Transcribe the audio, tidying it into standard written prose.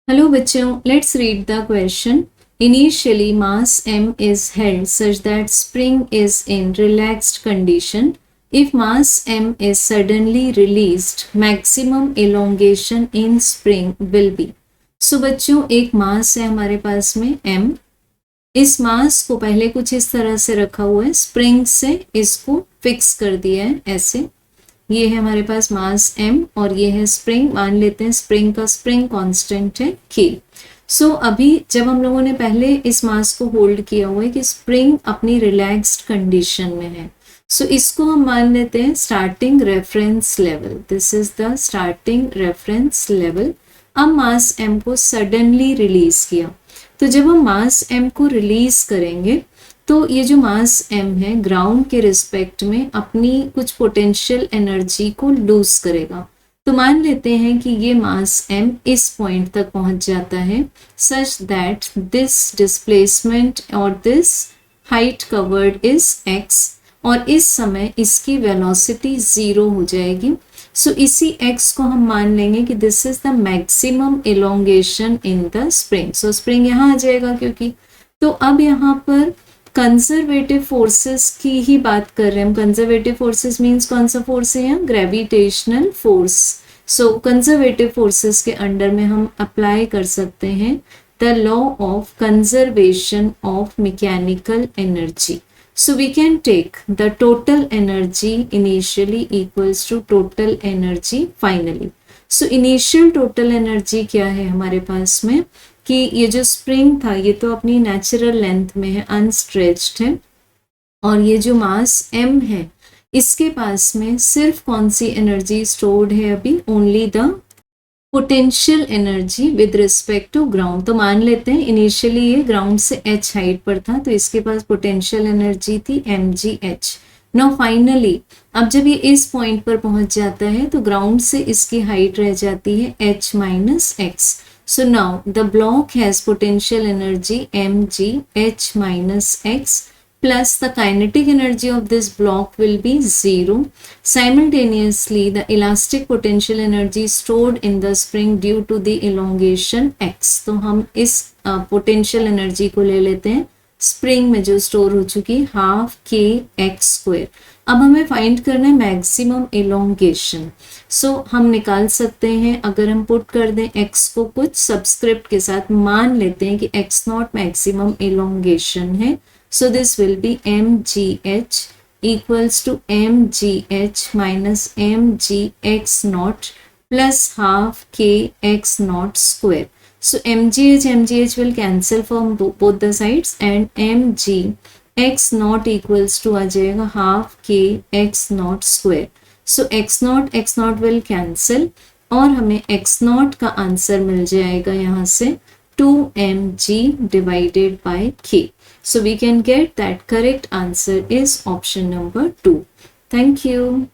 Hello बच्चों, let's read the question. Initially, mass m is held such that spring is in relaxed condition. If mass m is suddenly released, maximum elongation in spring will be. So बच्चों, एक मास है हमारे पास में m. इस मास को पहले कुछ इस तरह से रखा हुआ है, स्प्रिंग से इसको फिक्स कर दिया है ऐसे. ये है हमारे पास मास m और ये है स्प्रिंग. मान लेते हैं स्प्रिंग का स्प्रिंग कांस्टेंट है k. सो अभी जब हम लोगों ने पहले इस मास को होल्ड किया हुआ है कि स्प्रिंग अपनी रिलैक्स्ड कंडीशन में है, सो इसको हम मान लेते हैं starting reference level. This is the starting reference level. अब मास m को सडनली रिलीज किया, तो जब हम मास m को रिलीज करेंगे तो ये जो मास m है ग्राउंड के रिस्पेक्ट में अपनी कुछ पोटेंशियल एनर्जी को लूज करेगा. तो मान लेते हैं कि ये मास m इस पॉइंट तक पहुंच जाता है सच दैट दिस डिस्प्लेसमेंट और this height covered is x और इस समय इसकी वेलोसिटी 0 हो जाएगी. सो इसी x को हम मान लेंगे कि this is the maximum elongation in the spring. So spring यहाँ आ जाएगा क्योंकि. तो अब यहाँ पर कंजर्वेटिव फोर्सेस की ही बात कर रहे हैं हम. कंजर्वेटिव फोर्सेस मींस कौन सा फोर्स है यहाँ? Gravitational force. So conservative forces के अंडर में हम अप्लाई कर सकते हैं the law of conservation of mechanical energy. So we can take the total energy initially equals to total energy finally. So initial total energy क्या है हमारे पास में कि ये जो स्प्रिंग था ये तो अपनी नेचुरल लेंथ में है, अनस्ट्रेच्ड है, और ये जो मास m है इसके पास में सिर्फ कौन सी एनर्जी स्टोर्ड है अभी? Only the potential energy with respect to ground. तो मान लेते हैं इनिशियली ये ग्राउंड से h हाइट पर था तो इसके पास पोटेंशियल एनर्जी थी mgh. नाउ फाइनली अब जब ये इस पॉइंट पर पहुंच जाता है तो ग्राउंड से इसकी हाइट रह जाती है h minus x. So now the block has potential energy mgh minus x plus the kinetic energy of this block will be 0. Simultaneously, the elastic potential energy stored in the spring due to the elongation x. तो हम इस potential energy को ले लेते हैं spring में जो store हो चुकी हाफ k x स्क्वायर. अब हमें फाइंड करना है मैक्सिमम एलोंगेशन. सो हम निकाल सकते हैं अगर हम पुट कर दें x को कुछ सब्सक्रिप्ट के साथ. मान लेते हैं कि x नॉट मैक्सिमम एलोंगेशन है. So this will be mgh equals to mgh minus mgx naught plus half kx naught square. So mgh will cancel from both the sides and mgx naught equals to आ जाएगा half kx naught square. So x naught will cancel और हमें x naught का answer मिल जाएगा यहाँ से 2mg divided by k. So we can get that correct answer is option number 2. Thank you.